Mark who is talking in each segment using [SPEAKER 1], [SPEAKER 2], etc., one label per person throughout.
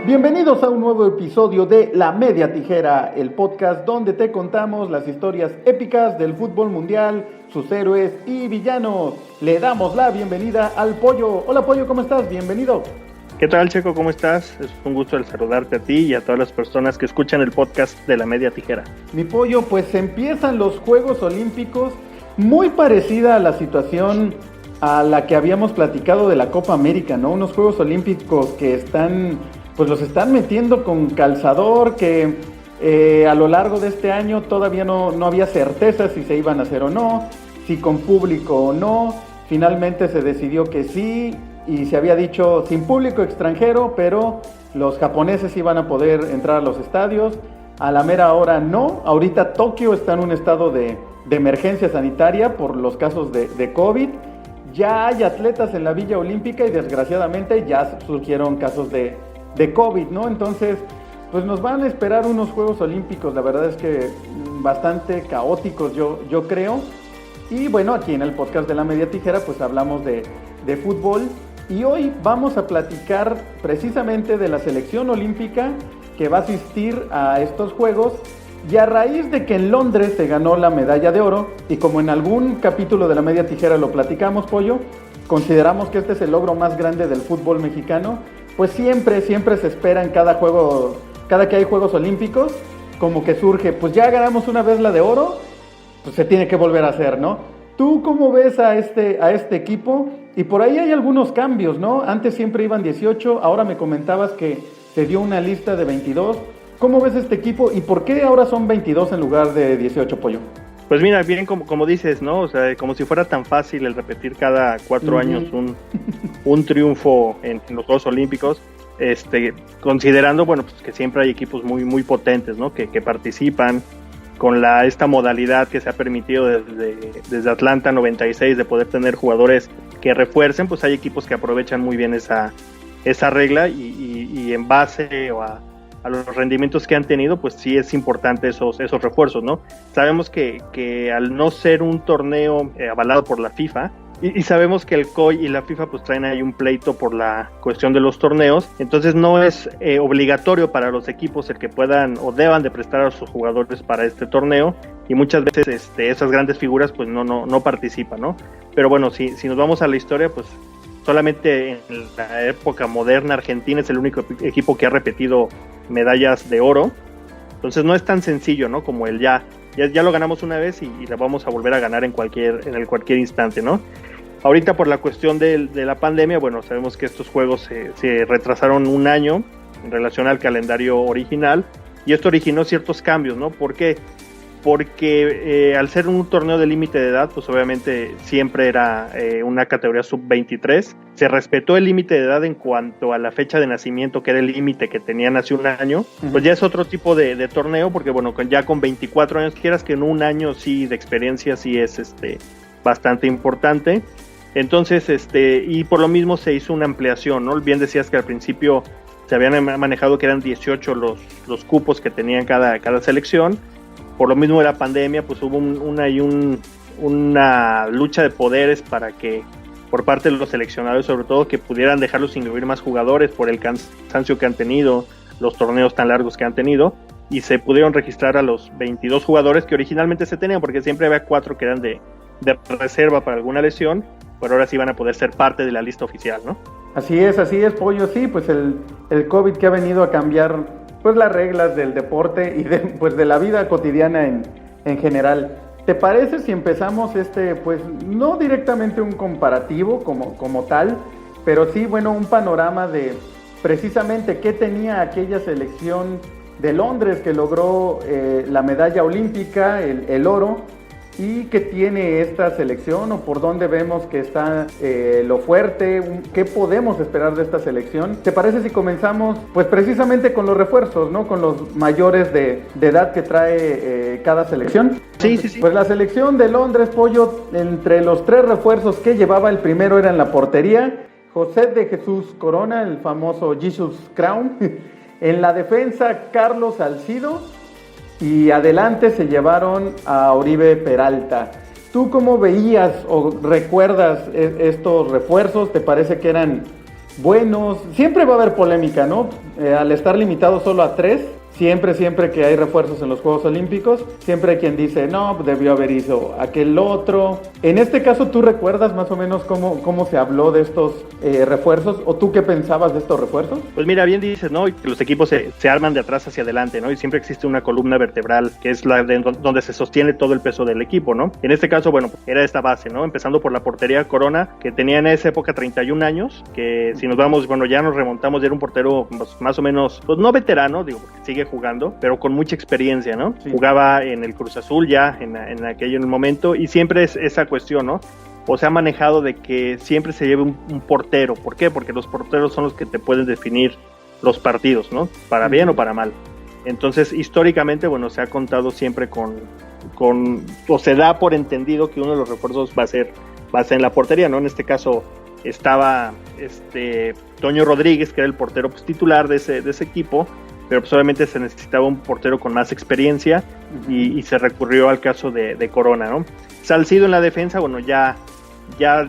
[SPEAKER 1] Bienvenidos a un nuevo episodio de La Media Tijera, el podcast donde te contamos las historias épicas del fútbol mundial, sus héroes y villanos. Le damos la bienvenida al Pollo. Hola Pollo, ¿cómo estás? Bienvenido.
[SPEAKER 2] ¿Qué tal, Checo? ¿Cómo estás? Es un gusto el saludarte a ti y a todas las personas que escuchan el podcast de La Media Tijera.
[SPEAKER 1] Mi Pollo, pues empiezan los Juegos Olímpicos, muy parecida a la situación a la que habíamos platicado de la Copa América, ¿no? Unos Juegos Olímpicos que los están metiendo con calzador, que a lo largo de este año todavía no había certeza si se iban a hacer o no, si con público o no. Finalmente se decidió que sí, y se había dicho sin público extranjero, pero los japoneses iban a poder entrar a los estadios. A la mera hora no. Ahorita Tokio está en un estado de emergencia sanitaria por los casos de COVID. Ya hay atletas en la Villa Olímpica y desgraciadamente ya surgieron casos de COVID, ¿no? Entonces, pues nos van a esperar unos Juegos Olímpicos, la verdad es que bastante caóticos, yo creo. Y bueno, aquí en el podcast de La Media Tijera, pues hablamos de fútbol. Y hoy vamos a platicar precisamente de la selección olímpica que va a asistir a estos Juegos. Y a raíz de que en Londres se ganó la medalla de oro, y como en algún capítulo de La Media Tijera lo platicamos, Pollo, consideramos que este es el logro más grande del fútbol mexicano, pues siempre se espera en cada que hay Juegos Olímpicos, como que surge, pues ya ganamos una vez la de oro, pues se tiene que volver a hacer, ¿no? ¿Tú cómo ves a este equipo? Y por ahí hay algunos cambios, ¿no? Antes siempre iban 18, ahora me comentabas que se dio una lista de 22. ¿Cómo ves este equipo y por qué ahora son 22 en lugar de 18, Pollo?
[SPEAKER 2] Pues mira, bien como dices, ¿no? O sea, como si fuera tan fácil el repetir cada 4 años un triunfo en los Juegos Olímpicos, considerando, bueno, pues que siempre hay equipos muy potentes, ¿no? Que participan con esta modalidad que se ha permitido desde Atlanta 96 de poder tener jugadores que refuercen, pues hay equipos que aprovechan muy bien esa regla y en base a los rendimientos que han tenido, pues sí es importante esos refuerzos, ¿no? Sabemos que al no ser un torneo avalado por la FIFA, y sabemos que el COI y la FIFA pues traen ahí un pleito por la cuestión de los torneos, entonces no es obligatorio para los equipos el que puedan o deban de prestar a sus jugadores para este torneo, y muchas veces esas grandes figuras pues no participan, ¿no? Pero bueno, si nos vamos a la historia, pues solamente en la época moderna Argentina es el único equipo que ha repetido medallas de oro, entonces no es tan sencillo, ¿no? Como el ya lo ganamos una vez y la vamos a volver a ganar en cualquier instante, ¿no? Ahorita por la cuestión de la pandemia, bueno, sabemos que estos juegos se retrasaron un año en relación al calendario original, y esto originó ciertos cambios, ¿no? ¿Por qué? Porque al ser un torneo de límite de edad, pues obviamente siempre era una categoría sub-23. Se respetó el límite de edad en cuanto a la fecha de nacimiento, que era el límite que tenían hace un año. Pues ya es otro tipo de torneo, porque bueno, ya con 24 años, quieras que en un año sí de experiencia sí es bastante importante. Entonces, y por lo mismo se hizo una ampliación, ¿no? Bien decías que al principio se habían manejado que eran 18 los cupos que tenían cada selección. Por lo mismo de la pandemia, pues hubo una lucha de poderes para que, por parte de los seleccionadores sobre todo, que pudieran dejarlos incluir más jugadores por el cansancio que han tenido, los torneos tan largos que han tenido, y se pudieron registrar a los 22 jugadores que originalmente se tenían, porque siempre había 4 que eran de reserva para alguna lesión, pero ahora sí van a poder ser parte de la lista oficial, ¿no?
[SPEAKER 1] Así es, Pollo, sí, pues el COVID que ha venido a cambiar pues las reglas del deporte y de la vida cotidiana en general. ¿Te parece si empezamos pues no directamente un comparativo como tal, pero sí, bueno, un panorama de precisamente qué tenía aquella selección de Londres que logró la medalla olímpica, el oro, y qué tiene esta selección, o por dónde vemos que está lo fuerte, qué podemos esperar de esta selección? ¿Te parece si comenzamos pues precisamente con los refuerzos, ¿no? Con los mayores de edad que trae cada selección.
[SPEAKER 2] Sí.
[SPEAKER 1] Pues la selección de Londres, Pollo, entre los 3 refuerzos que llevaba, el primero era en la portería, José de Jesús Corona, el famoso Jesus Crown. En la defensa, Carlos Salcido. Y adelante se llevaron a Oribe Peralta. ¿Tú cómo veías o recuerdas estos refuerzos? ¿Te parece que eran buenos. Siempre va a haber polémica, ¿no? Al estar limitado solo a 3, siempre que hay refuerzos en los Juegos Olímpicos, siempre hay quien dice, no, debió haber hizo aquel otro. En este caso, ¿tú recuerdas más o menos cómo se habló de estos refuerzos? ¿O tú qué pensabas de estos refuerzos?
[SPEAKER 2] Pues mira, bien dices, ¿no? Que los equipos se arman de atrás hacia adelante, ¿no? Y siempre existe una columna vertebral, que es donde se sostiene todo el peso del equipo, ¿no? En este caso, bueno, era esta base, ¿no? Empezando por la portería Corona, que tenía en esa época 31 años, que si nos vamos, bueno, ya nos remontamos, ya era un portero más o menos, pues no veterano, digo, porque sigue jugando, pero con mucha experiencia, ¿no? Sí. Jugaba en el Cruz Azul ya en aquel momento, y siempre es esa cuestión, ¿no? O se ha manejado de que siempre se lleve un portero. ¿Por qué? Porque los porteros son los que te pueden definir los partidos, ¿no? Para bien o para mal. Entonces, históricamente, bueno, se ha contado siempre o se da por entendido que uno de los refuerzos va a ser en la portería, ¿no? En este caso estaba Toño Rodríguez, que era el portero pues, titular de ese equipo, pero pues obviamente se necesitaba un portero con más experiencia y se recurrió al caso de Corona, ¿no? Salcido en la defensa, bueno, ya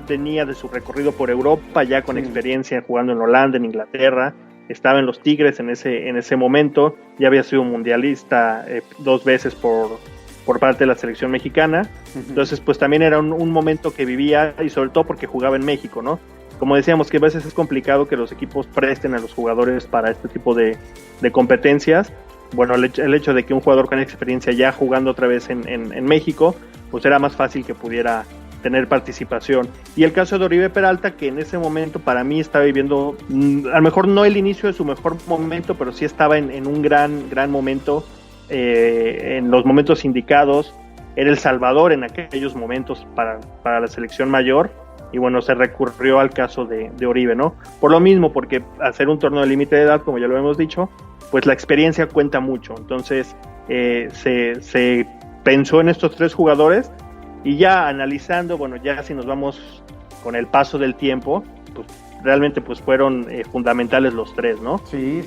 [SPEAKER 2] venía de su recorrido por Europa, ya con experiencia jugando en Holanda, en Inglaterra, estaba en los Tigres en ese momento, ya había sido mundialista 2 veces por parte de la selección mexicana, entonces pues también era un momento que vivía, y sobre todo porque jugaba en México, ¿no? Como decíamos, que a veces es complicado que los equipos presten a los jugadores para este tipo de competencias. Bueno, el hecho de que un jugador con experiencia ya jugando otra vez en México, pues era más fácil que pudiera tener participación. Y el caso de Oribe Peralta, que en ese momento para mí estaba viviendo, a lo mejor no el inicio de su mejor momento, pero sí estaba en un gran momento, en los momentos indicados, era el salvador en aquellos momentos para la selección mayor. Y bueno, se recurrió al caso de Oribe, ¿no? Por lo mismo, porque hacer un torneo de límite de edad, como ya lo hemos dicho, pues la experiencia cuenta mucho. Entonces se pensó en estos 3 jugadores, y ya analizando, bueno, ya si nos vamos con el paso del tiempo, pues realmente pues fueron fundamentales los 3, ¿no?
[SPEAKER 1] Sí.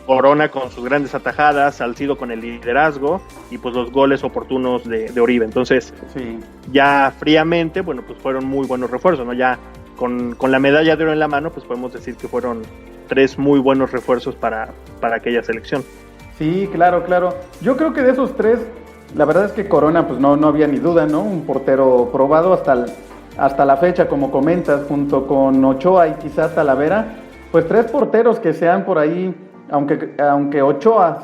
[SPEAKER 2] Corona con sus grandes atajadas, Salcido con el liderazgo y pues los goles oportunos de Oribe. Entonces, ya fríamente, bueno, pues fueron muy buenos refuerzos, ¿no? Ya con la medalla de oro en la mano, pues podemos decir que fueron 3 muy buenos refuerzos para aquella selección.
[SPEAKER 1] Sí, claro. Yo creo que de esos 3, la verdad es que Corona, pues no había ni duda, ¿no? Un portero probado hasta la fecha, como comentas, junto con Ochoa y quizá Talavera, pues 3 porteros que sean por ahí, aunque Ochoa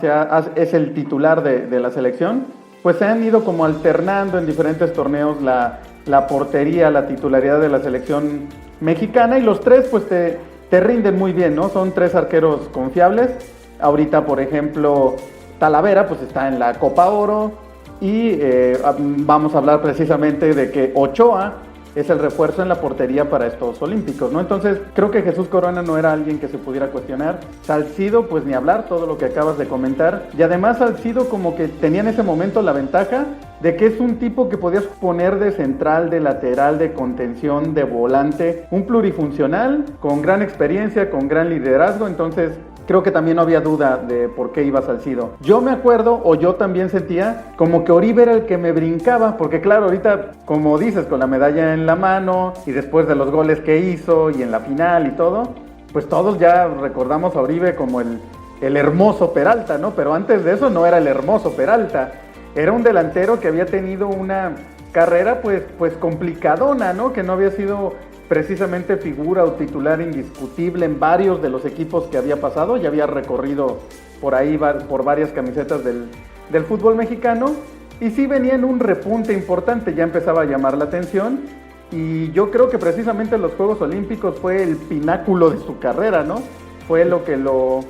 [SPEAKER 1] es el titular de la selección, pues se han ido como alternando en diferentes torneos la portería, la titularidad de la selección mexicana, y los 3 pues te rinden muy bien, ¿no? Son 3 arqueros confiables. Ahorita, por ejemplo, Talavera pues está en la Copa Oro, y vamos a hablar precisamente de que Ochoa es el refuerzo en la portería para estos olímpicos, ¿no? Entonces, creo que Jesús Corona no era alguien que se pudiera cuestionar. Salcido, pues ni hablar, todo lo que acabas de comentar. Y además Salcido como que tenía en ese momento la ventaja de que es un tipo que podías poner de central, de lateral, de contención, de volante, un plurifuncional, con gran experiencia, con gran liderazgo. Entonces, creo que también no había duda de por qué iba Salcido. Yo me acuerdo, o yo también sentía, como que Oribe era el que me brincaba, porque claro, ahorita, como dices, con la medalla en la mano, y después de los goles que hizo, y en la final y todo, pues todos ya recordamos a Oribe como el hermoso Peralta, ¿no? Pero antes de eso no era el hermoso Peralta, era un delantero que había tenido una carrera pues complicadona, ¿no? Que no había sido precisamente figura o titular indiscutible en varios de los equipos que había pasado, ya había recorrido por ahí por varias camisetas del fútbol mexicano, y sí venía en un repunte importante, ya empezaba a llamar la atención, y yo creo que precisamente los Juegos Olímpicos fue el pináculo de su carrera, ¿no? Fue lo que lo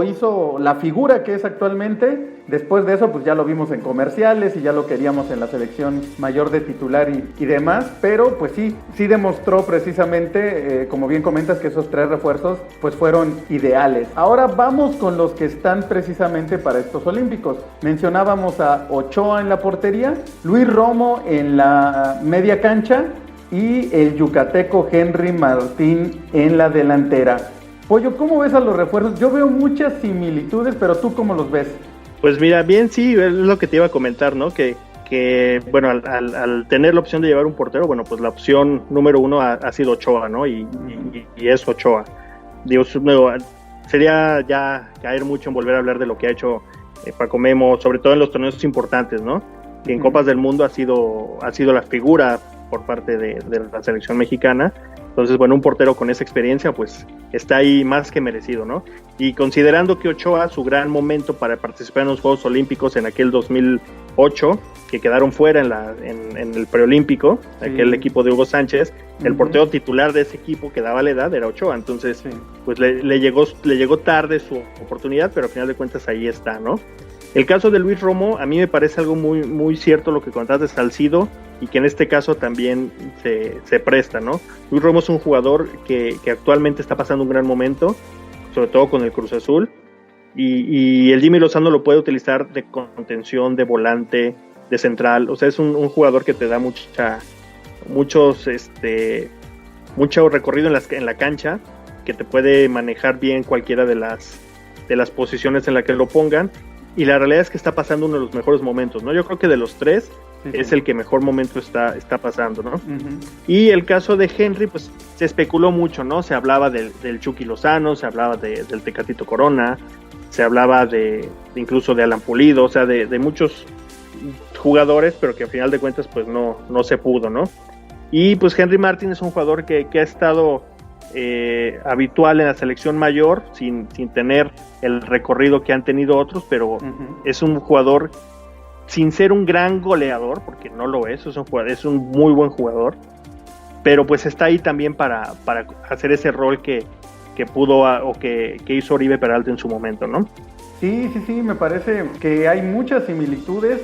[SPEAKER 1] hizo la figura que es actualmente. Después de eso pues ya lo vimos en comerciales y ya lo queríamos en la selección mayor de titular y demás, pero pues sí demostró precisamente, como bien comentas, que esos 3 refuerzos pues fueron ideales. Ahora vamos con los que están precisamente para estos olímpicos. Mencionábamos a Ochoa en la portería, Luis Romo en la media cancha y el yucateco Henry Martín en la delantera. Pollo, ¿cómo ves a los refuerzos? Yo veo muchas similitudes, pero ¿tú cómo los ves?
[SPEAKER 2] Pues mira, bien sí, es lo que te iba a comentar, ¿no? Que bueno, al tener la opción de llevar un portero, bueno, pues la opción número uno ha sido Ochoa, ¿no? Y es Ochoa. Digo, sería ya caer mucho en volver a hablar de lo que ha hecho Paco Memo, sobre todo en los torneos importantes, ¿no? Que en Copas del Mundo ha sido la figura por parte de la selección mexicana. Entonces, bueno, un portero con esa experiencia, pues está ahí más que merecido, ¿no? Y considerando que Ochoa, su gran momento para participar en los Juegos Olímpicos en aquel 2008, que quedaron fuera en el preolímpico, aquel equipo de Hugo Sánchez, el portero titular de ese equipo que daba la edad era Ochoa. Entonces, pues le llegó tarde su oportunidad, pero al final de cuentas ahí está, ¿no? El caso de Luis Romo, a mí me parece algo muy, muy cierto lo que contaste de Salcido, y que en este caso también se presta, ¿no? Luis Romo es un jugador que actualmente está pasando un gran momento, sobre todo con el Cruz Azul, y el Jimmy Lozano lo puede utilizar de contención, de volante, de central. O sea, es un jugador que te da mucho recorrido en la cancha, que te puede manejar bien cualquiera de las posiciones en la que lo pongan. Y la realidad es que está pasando uno de los mejores momentos, ¿no? Yo creo que de los tres es el que mejor momento está pasando, ¿no? Y el caso de Henry, pues se especuló mucho, ¿no? Se hablaba del Chucky Lozano, se hablaba del Tecatito Corona, se hablaba incluso de Alan Pulido, o sea, de muchos jugadores, pero que al final de cuentas pues no se pudo, ¿no? Y pues Henry Martin es un jugador que ha estado habitual en la selección mayor, sin tener el recorrido que han tenido otros, pero es un jugador, sin ser un gran goleador, porque no lo es un muy buen jugador, pero pues está ahí también para hacer ese rol que pudo o que hizo Oribe Peralta en su momento, ¿no?
[SPEAKER 1] Sí, me parece que hay muchas similitudes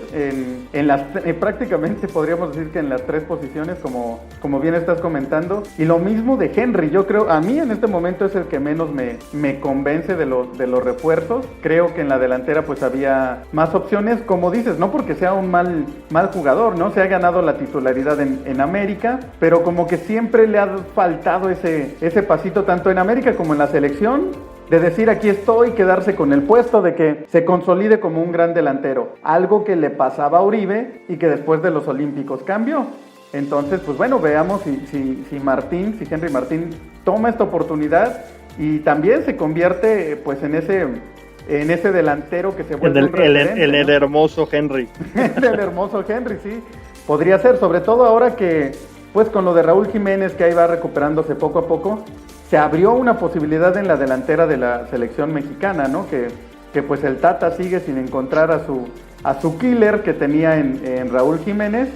[SPEAKER 1] en las prácticamente podríamos decir que en las tres posiciones, como bien estás comentando, y lo mismo de Henry. Yo creo, a mí en este momento es el que menos me convence de los refuerzos. Creo que en la delantera pues había más opciones, como dices, no porque sea un mal jugador, ¿no? Se ha ganado la titularidad en América, pero como que siempre le ha faltado ese pasito tanto en América como en la selección, de decir aquí estoy, quedarse con el puesto, de que se consolide como un gran delantero. Algo que le pasaba a Oribe y que después de los Olímpicos cambió. Entonces, pues bueno, veamos si Henry Martín toma esta oportunidad y también se convierte pues en ese delantero que se vuelve un referente,
[SPEAKER 2] el hermoso Henry.
[SPEAKER 1] El hermoso Henry, sí. Podría ser, sobre todo ahora que pues con lo de Raúl Jiménez, que ahí va recuperándose poco a poco, se abrió una posibilidad en la delantera de la selección mexicana, ¿no? Que pues el Tata sigue sin encontrar a su killer que tenía en Raúl Jiménez,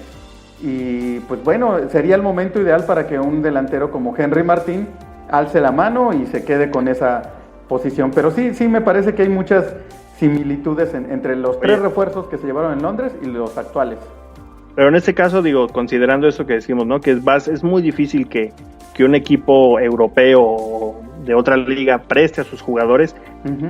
[SPEAKER 1] y pues bueno, sería el momento ideal para que un delantero como Henry Martín alce la mano y se quede con esa posición. Pero sí me parece que hay muchas similitudes entre los tres refuerzos que se llevaron en Londres y los actuales.
[SPEAKER 2] Pero en este caso, digo, considerando eso que decimos, ¿no? Que es muy difícil que un equipo europeo o de otra liga preste a sus jugadores.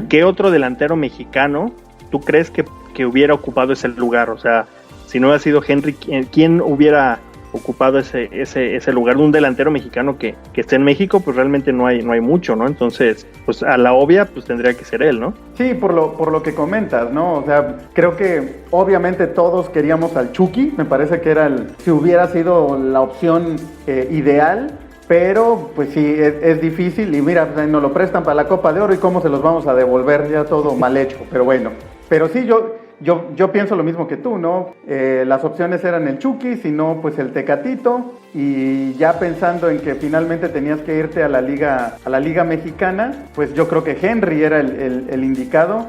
[SPEAKER 2] ¿Qué otro delantero mexicano tú crees que hubiera ocupado ese lugar? O sea, si no hubiera sido Henry, ¿quién hubiera ocupado ese lugar de un delantero mexicano que esté en México? Pues realmente no hay mucho, ¿no? Entonces, pues a la obvia, pues tendría que ser él, ¿no?
[SPEAKER 1] Sí, por lo que comentas, ¿no? O sea, creo que obviamente todos queríamos al Chucky, me parece que era si hubiera sido la opción ideal. Pero pues sí, es difícil, y mira, nos lo prestan para la Copa de Oro y cómo se los vamos a devolver, ya todo mal hecho, pero bueno. Pero sí, yo pienso lo mismo que tú, ¿no? Las opciones eran el Chucky, si no, pues el Tecatito, y ya pensando en que finalmente tenías que irte a la Liga Mexicana, pues yo creo que Henry era el indicado.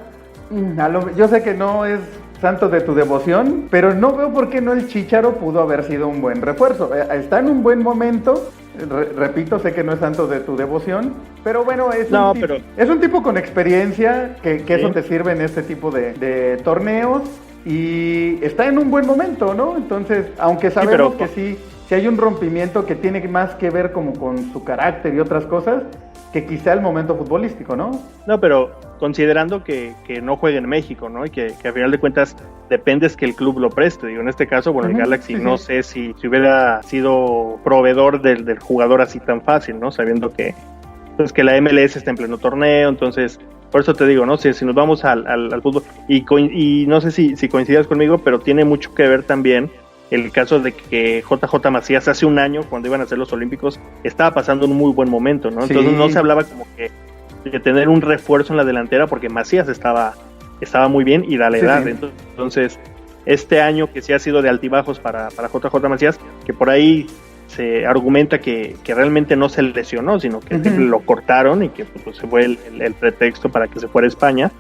[SPEAKER 1] Yo sé que no es santo de tu devoción, pero no veo por qué no el Chícharo pudo haber sido un buen refuerzo. Está en un buen momento. Repito, sé que no es santo de tu devoción, pero bueno, es un tipo con experiencia que eso te sirve en este tipo de torneos, y está en un buen momento, ¿no? Entonces, aunque sabemos que sí hay un rompimiento que tiene más que ver como con su carácter y otras cosas que quizá el momento futbolístico, ¿no?
[SPEAKER 2] No, pero considerando que no juegue en México, ¿no? Y que a final de cuentas dependes que el club lo preste. Digo, en este caso, bueno, el Galaxy no sé si hubiera sido proveedor del jugador así tan fácil, ¿no? Sabiendo que la MLS está en pleno torneo, entonces Por eso te digo, ¿no? Si nos vamos al fútbol, y no sé si coincidas conmigo, pero tiene mucho que ver también el caso de que JJ Macías hace un año, cuando iban a hacer los Olímpicos, estaba pasando un muy buen momento, ¿no? Entonces no se hablaba como que de tener un refuerzo en la delantera, porque Macías estaba muy bien y da la edad. Entonces, este año que sí ha sido de altibajos para JJ Macías, que por ahí se argumenta que realmente no se lesionó, sino que lo cortaron y que pues, se fue el pretexto para que se fuera a España,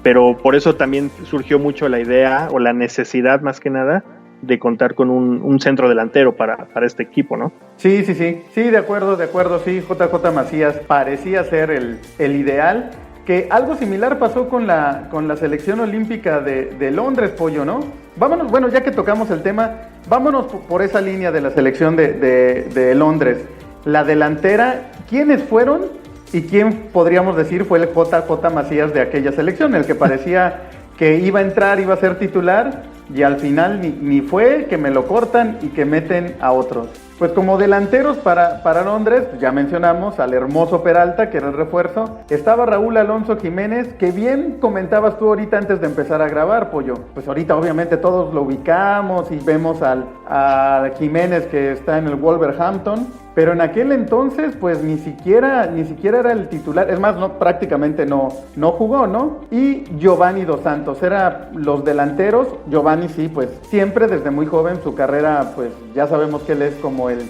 [SPEAKER 2] pero por eso también surgió mucho la idea o la necesidad más que nada de contar con un centro delantero para este equipo, ¿no?
[SPEAKER 1] Sí, de acuerdo, sí, JJ Macías parecía ser el ideal, que algo similar pasó con la selección olímpica de Londres, Pollo, ¿no? Vámonos, bueno, ya que tocamos el tema, vámonos por esa línea de la selección de Londres. La delantera, ¿quiénes fueron y quién podríamos decir fue el JJ Macías de aquella selección? El que parecía que iba a entrar, iba a ser titular, y al final ni fue, que me lo cortan y que meten a otros. Pues como delanteros para Londres, ya mencionamos al hermoso Peralta, que era el refuerzo. Estaba Raúl Alonso Jiménez, que bien comentabas tú ahorita antes de empezar a grabar, Pollo. Pues ahorita obviamente todos lo ubicamos y vemos a Jiménez, que está en el Wolverhampton. Pero en aquel entonces, pues ni siquiera era el titular. Es más, prácticamente no jugó, ¿no? Y Giovanni Dos Santos, eran los delanteros. Giovanni sí, pues siempre desde muy joven, su carrera, pues ya sabemos que él es como el...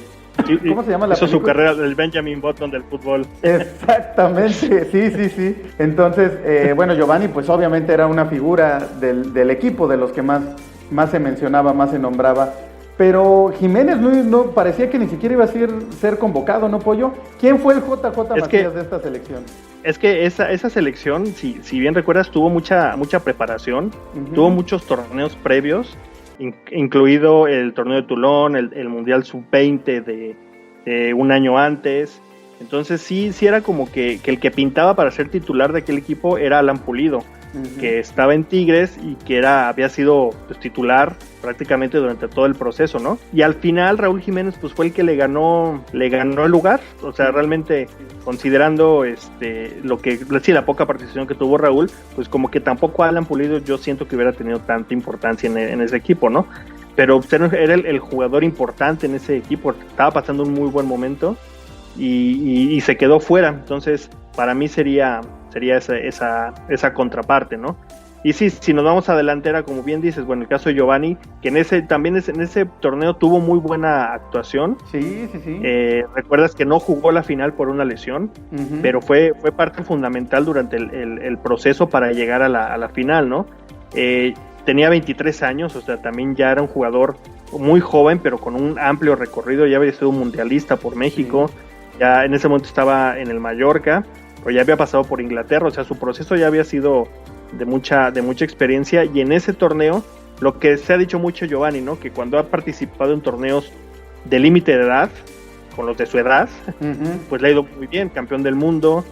[SPEAKER 1] ¿Cómo se llama la película?
[SPEAKER 2] Su carrera del Benjamin Button del fútbol.
[SPEAKER 1] Exactamente, sí. Entonces, bueno, Giovanni pues obviamente era una figura del equipo, de los que más se mencionaba, más se nombraba. Pero Jiménez no parecía que ni siquiera iba a ser convocado, ¿no, Pollo? ¿Quién fue el JJ Macías de esta selección?
[SPEAKER 2] Es que esa selección, si bien recuerdas, tuvo mucha preparación, tuvo muchos torneos previos, incluido el torneo de Toulon, el Mundial Sub-20 de un año antes. Entonces sí era como que el que pintaba para ser titular de aquel equipo era Alan Pulido, que estaba en Tigres y que había sido pues, titular prácticamente durante todo el proceso, ¿no? Y al final Raúl Jiménez pues fue el que le ganó el lugar. O sea, realmente considerando la poca participación que tuvo Raúl, pues como que tampoco Alan Pulido yo siento que hubiera tenido tanta importancia en ese equipo, ¿no? Pero era el jugador importante en ese equipo, estaba pasando un muy buen momento y se quedó fuera. Entonces para mí sería esa contraparte, ¿no? Y sí, si nos vamos a delantera, como bien dices, bueno, el caso de Giovanni, que en ese torneo tuvo muy buena actuación.
[SPEAKER 1] Sí.
[SPEAKER 2] Recuerdas que no jugó la final por una lesión, pero fue parte fundamental durante el proceso para llegar a la final, ¿no? Tenía 23 años, o sea, también ya era un jugador muy joven, pero con un amplio recorrido, ya había sido mundialista por México, ya en ese momento estaba en el Mallorca, pero ya había pasado por Inglaterra, o sea, su proceso ya había sido de mucha experiencia, y en ese torneo, lo que se ha dicho mucho Giovanni, ¿no? Que cuando ha participado en torneos de límite de edad, con los de su edad, pues le ha ido muy bien, campeón del mundo,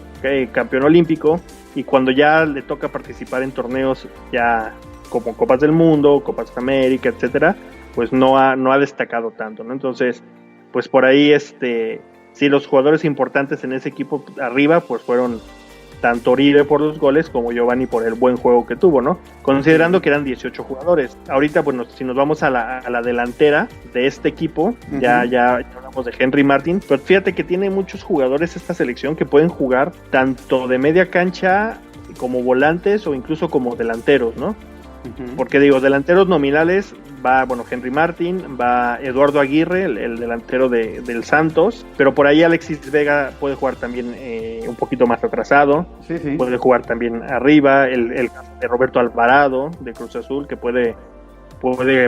[SPEAKER 2] campeón olímpico, y cuando ya le toca participar en torneos ya como Copas del Mundo, Copas de América, etcétera, pues no ha destacado tanto, ¿no? Entonces, pues por ahí sí, los jugadores importantes en ese equipo arriba pues fueron tanto Oribe por los goles como Giovanni por el buen juego que tuvo, ¿no? Considerando que eran 18 jugadores. Ahorita, bueno, si nos vamos a la delantera de este equipo, ya hablamos de Henry Martin, pero fíjate que tiene muchos jugadores esta selección que pueden jugar tanto de media cancha como volantes o incluso como delanteros, ¿no? Porque digo, delanteros nominales va, bueno, Henry Martin, va Eduardo Aguirre, el delantero del Santos, pero por ahí Alexis Vega puede jugar también un poquito más atrasado, puede jugar también arriba, el de Roberto Alvarado de Cruz Azul, que puede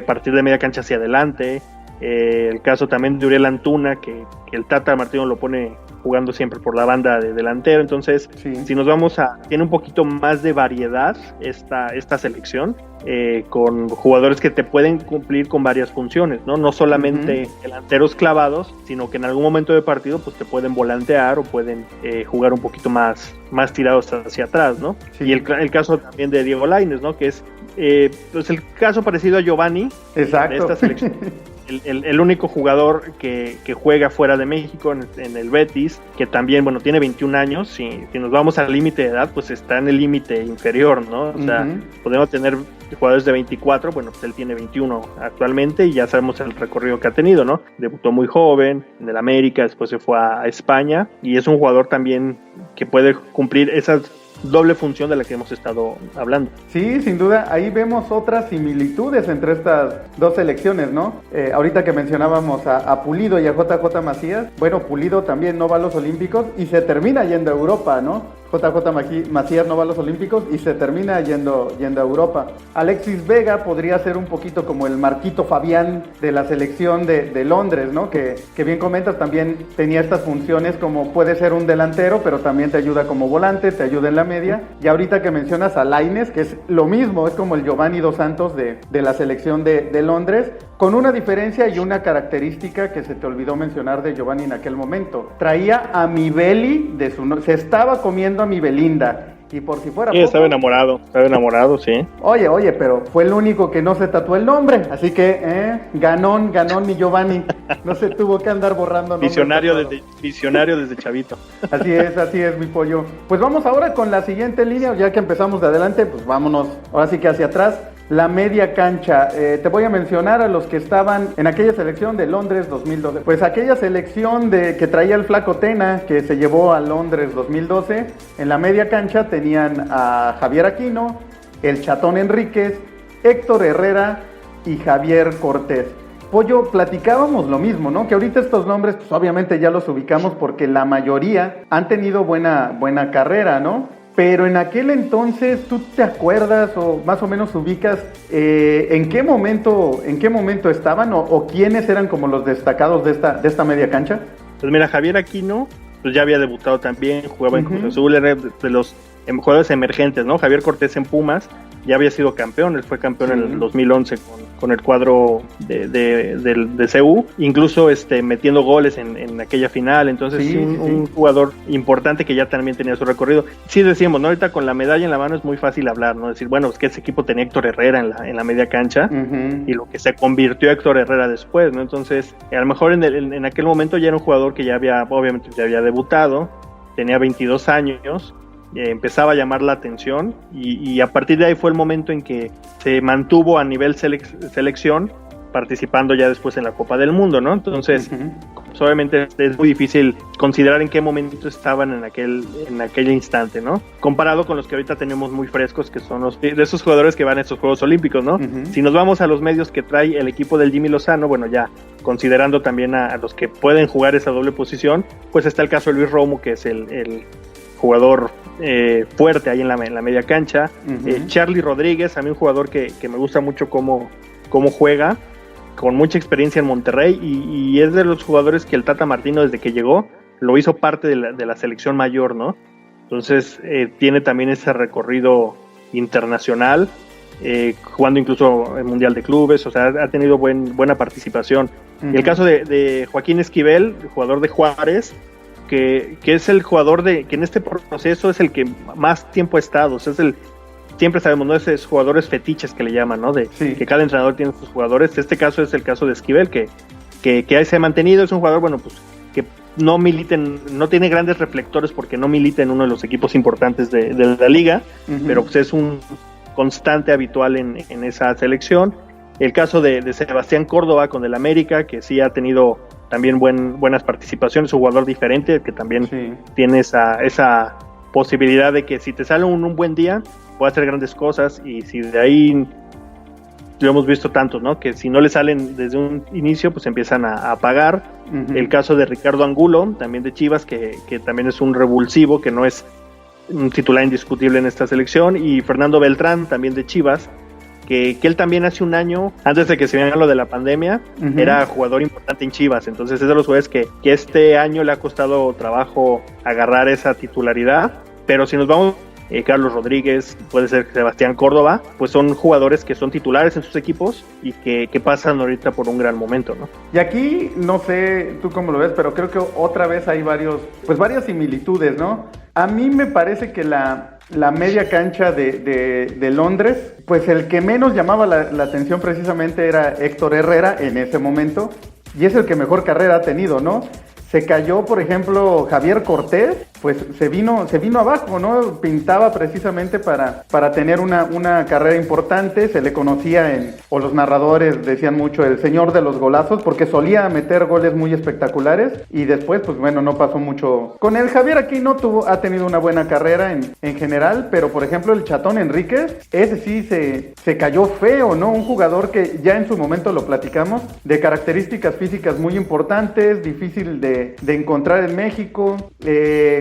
[SPEAKER 2] partir de media cancha hacia adelante, el caso también de Uriel Antuna, que el Tata Martino lo pone jugando siempre por la banda de delantero. Entonces, si nos vamos tiene un poquito más de variedad esta selección, con jugadores que te pueden cumplir con varias funciones, no solamente delanteros clavados, sino que en algún momento de partido pues te pueden volantear o pueden jugar un poquito más tirados hacia atrás, ¿no? Y el caso también de Diego Lainez, ¿no? Que es pues el caso parecido a Giovanni.
[SPEAKER 1] Exacto.
[SPEAKER 2] De esta selección. el único jugador que juega fuera de México en el Betis, que también, bueno, tiene 21 años. Si nos vamos al límite de edad, pues está en el límite inferior, ¿no? O sea, podemos tener jugadores de 24, bueno, pues él tiene 21 actualmente y ya sabemos el recorrido que ha tenido, ¿no? Debutó muy joven en el América, después se fue a España y es un jugador también que puede cumplir esas doble función de la que hemos estado hablando.
[SPEAKER 1] Sí, sin duda, ahí vemos otras similitudes entre estas dos selecciones, ¿no? Ahorita que mencionábamos a Pulido y a JJ Macías, bueno, Pulido también no va a los Olímpicos y se termina yendo a Europa, ¿no? JJ Macías no va a los Olímpicos y se termina yendo a Europa. Alexis Vega podría ser un poquito como el Marquito Fabián de la selección de Londres, ¿no? Que bien comentas, también tenía estas funciones como puede ser un delantero, pero también te ayuda como volante, te ayuda en la media. Y ahorita que mencionas a Lainez, que es lo mismo, es como el Giovanni Dos Santos de la selección de Londres, con una diferencia y una característica que se te olvidó mencionar de Giovanni en aquel momento. Traía a Mibeli se estaba comiendo a mi Belinda. Y por si fuera
[SPEAKER 2] poco, estaba enamorado, sí.
[SPEAKER 1] Oye, pero fue el único que no se tatuó el nombre, así que, ganón mi Giovanni. No se tuvo que andar borrando nombres.
[SPEAKER 2] Visionario desde chavito.
[SPEAKER 1] Así es, mi pollo. Pues vamos ahora con la siguiente línea, ya que empezamos de adelante, pues vámonos, ahora sí que hacia atrás. La media cancha, te voy a mencionar a los que estaban en aquella selección de Londres 2012. Pues aquella selección que traía el Flaco Tena, que se llevó a Londres 2012, en la media cancha tenían a Javier Aquino, el Chatón Enríquez, Héctor Herrera y Javier Cortés. Pollo, platicábamos lo mismo, ¿no? Que ahorita estos nombres, pues obviamente ya los ubicamos porque la mayoría han tenido buena carrera, ¿no? Pero en aquel entonces, ¿tú te acuerdas o más o menos ubicas en qué momento estaban o quiénes eran como los destacados de esta media cancha?
[SPEAKER 2] Pues mira, Javier Aquino pues ya había debutado también, jugaba en Cruz Azul, era de los jugadores emergentes, ¿no? Javier Cortés en Pumas ya había sido campeón, él fue campeón en el 2011 con el cuadro de CU, incluso metiendo goles en aquella final, entonces un jugador importante que ya también tenía su recorrido. Sí decíamos, ¿no? Ahorita con la medalla en la mano es muy fácil hablar, ¿no? Decir, bueno, es que ese equipo tenía Héctor Herrera en la media cancha y lo que se convirtió Héctor Herrera después, ¿no? Entonces, a lo mejor en aquel momento ya era un jugador que obviamente ya había debutado, tenía 22 años, empezaba a llamar la atención y a partir de ahí fue el momento en que se mantuvo a nivel selección, participando ya después en la Copa del Mundo, ¿no? Entonces, pues obviamente es muy difícil considerar en qué momento estaban en aquel instante, ¿no? Comparado con los que ahorita tenemos muy frescos, que son de esos jugadores que van a estos Juegos Olímpicos, ¿no? Si nos vamos a los medios que trae el equipo del Jimmy Lozano, bueno, ya considerando también a los que pueden jugar esa doble posición, pues está el caso de Luis Romo, que es el jugador fuerte ahí en la media cancha. Charly Rodríguez, a mí un jugador que me gusta mucho cómo juega, con mucha experiencia en Monterrey y es de los jugadores que el Tata Martino desde que llegó lo hizo parte de la selección mayor, ¿no? Entonces tiene también ese recorrido internacional, jugando incluso el Mundial de Clubes, o sea, ha tenido buena participación. Y el caso de Joaquín Esquivel, jugador de Juárez, que es el jugador que en este proceso es el que más tiempo ha estado, o sea, siempre sabemos, ¿no? Esos jugadores fetiches que le llaman, ¿no? Que cada entrenador tiene sus jugadores. Este caso es el caso de Esquivel, que ahí se ha mantenido, es un jugador, bueno, pues que no tiene grandes reflectores porque no milita en uno de los equipos importantes de la liga, pero pues es un constante habitual en esa selección. El caso de Sebastián Córdoba con el América, que sí ha tenido también buenas participaciones, un jugador diferente que también tiene esa posibilidad de que si te sale un buen día puede hacer grandes cosas, y si de ahí lo hemos visto tantos, ¿no? Que si no le salen desde un inicio pues empiezan a apagar. El caso de Ricardo Angulo, también de Chivas, que también es un revulsivo, que no es un titular indiscutible en esta selección, y Fernando Beltrán, también de Chivas, que él también hace un año, antes de que se viera lo de la pandemia, era jugador importante en Chivas. Entonces es de los jugadores que este año le ha costado trabajo agarrar esa titularidad. Pero si nos vamos Carlos Rodríguez, puede ser Sebastián Córdoba, pues son jugadores que son titulares en sus equipos y que pasan ahorita por un gran momento, ¿no?
[SPEAKER 1] Y aquí, no sé tú cómo lo ves, pero creo que otra vez hay varias similitudes, ¿no? A mí me parece que la media cancha de Londres, pues el que menos llamaba la atención precisamente era Héctor Herrera en ese momento, y es el que mejor carrera ha tenido, ¿no? Se cayó, por ejemplo, Javier Cortés, pues se vino abajo, ¿no? Pintaba precisamente para tener una carrera importante, se le conocía o los narradores decían mucho el señor de los golazos, porque solía meter goles muy espectaculares, y después, pues bueno, no pasó mucho con él. Javier aquí ha tenido una buena carrera en general, pero por ejemplo el Chatón Enríquez, ese sí se cayó feo, ¿no? Un jugador que ya en su momento lo platicamos, de características físicas muy importantes, difícil de encontrar en México,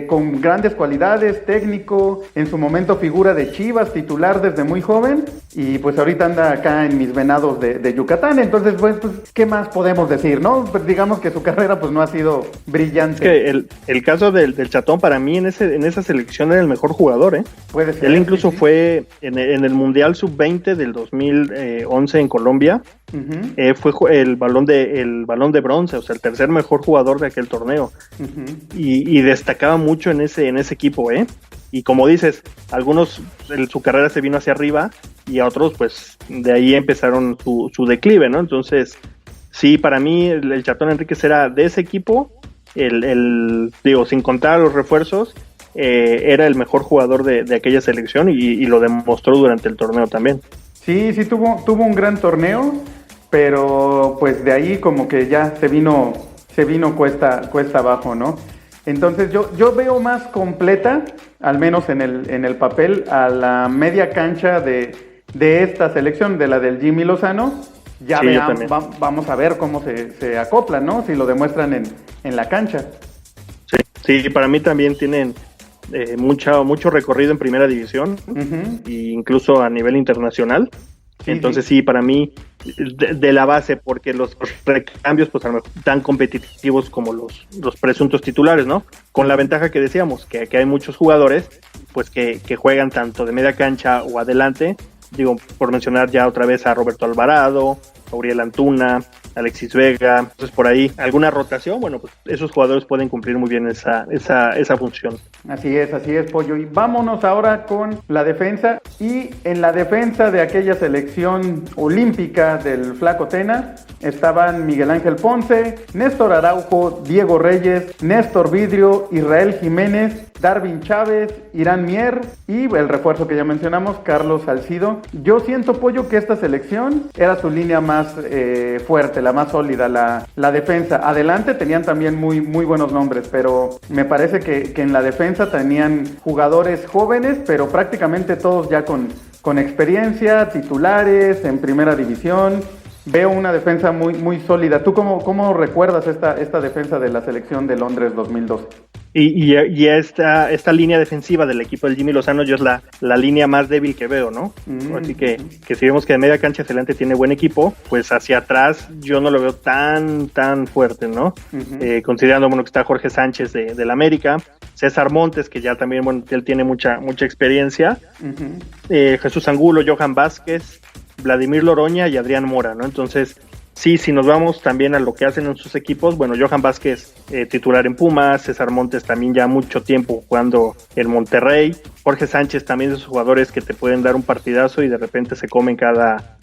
[SPEAKER 1] con grandes cualidades, técnico, en su momento figura de Chivas, titular desde muy joven, y pues ahorita anda acá en mis Venados de Yucatán. Entonces pues ¿qué más podemos decir, no? Pues digamos que su carrera pues no ha sido brillante.
[SPEAKER 2] Es que el caso del Chatón, para mí en esa selección era el mejor jugador, ¿eh?
[SPEAKER 1] Puede ser.
[SPEAKER 2] Él incluso fue en el Mundial Sub-20 del 2011 en Colombia. Uh-huh. Fue el balón de bronce, o sea, el tercer mejor jugador de aquel torneo. Uh-huh. Y destacaba mucho en ese equipo, y como dices, algunos su carrera se vino hacia arriba y a otros pues de ahí empezaron su declive, ¿no? Entonces sí, para mí el Chatón Enríquez era de ese equipo, sin contar los refuerzos, era el mejor jugador de aquella selección y lo demostró durante el torneo también.
[SPEAKER 1] Sí, tuvo un gran torneo, pero pues de ahí como que ya se vino cuesta abajo, ¿no? Entonces yo veo más completa, al menos en el papel, a la media cancha de esta selección, de la del Jimmy Lozano. Ya sí, vamos a ver cómo se acoplan, ¿no? Si lo demuestran en la cancha.
[SPEAKER 2] Sí, para mí también tienen mucho recorrido en primera división, uh-huh, e incluso a nivel internacional. Sí, entonces sí, para mí de la base, porque los recambios pues a lo mejor tan competitivos como los presuntos titulares, ¿no? Con la ventaja que decíamos, que hay muchos jugadores pues que juegan tanto de media cancha o adelante, digo, por mencionar ya otra vez a Roberto Alvarado, a Uriel Antuna, Alexis Vega. Entonces por ahí alguna rotación, bueno, pues esos jugadores pueden cumplir muy bien esa función.
[SPEAKER 1] Así es, Pollo. Y vámonos ahora con la defensa. Y en la defensa de aquella selección olímpica del Flaco Tena estaban Miguel Ángel Ponce, Néstor Araujo, Diego Reyes, Néstor Vidrio, Israel Jiménez, Darwin Chávez, Irán Mier y el refuerzo que ya mencionamos, Carlos Salcido. Yo siento, Pollo, que esta selección era su línea más fuerte, la más sólida, la defensa. Adelante tenían también muy, muy buenos nombres, pero me parece que en la defensa tenían jugadores jóvenes, pero prácticamente todos ya con experiencia, titulares en primera división. Veo una defensa muy, muy sólida. ¿Tú cómo recuerdas esta defensa de la selección de Londres 2012?
[SPEAKER 2] Y esta línea defensiva del equipo del Jimmy Lozano yo es la línea más débil que veo, ¿no? Así que si vemos que de media cancha hacia adelante tiene buen equipo, pues hacia atrás yo no lo veo tan fuerte, ¿no? Uh-huh. Considerando, bueno, que está Jorge Sánchez del América, César Montes, que ya también, bueno, él tiene mucha experiencia, uh-huh, Jesús Angulo, Johan Vázquez, Vladimir Loroña y Adrián Mora, ¿no? Entonces, sí, si nos vamos también a lo que hacen en sus equipos, bueno, Johan Vázquez titular en Pumas, César Montes también ya mucho tiempo jugando en Monterrey, Jorge Sánchez también de esos jugadores que te pueden dar un partidazo y de repente se comen cada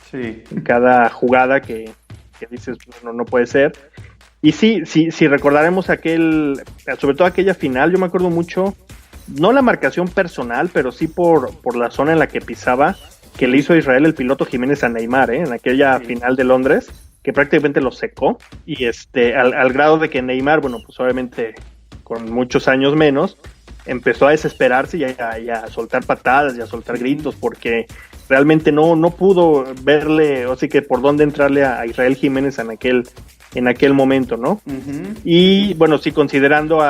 [SPEAKER 2] jugada que dices, no puede ser. Y sí, recordaremos sobre todo aquella final, yo me acuerdo mucho, no la marcación personal, pero sí por la zona en la que pisaba, que le hizo a Israel el piloto Jiménez a Neymar, en aquella final de Londres, que prácticamente lo secó, y al grado de que Neymar, bueno, pues obviamente con muchos años menos, empezó a desesperarse y a soltar patadas y a soltar gritos, porque realmente no pudo verle, o sí que por dónde entrarle a Israel Jiménez en aquel momento, ¿no? Uh-huh. Y bueno, sí, considerando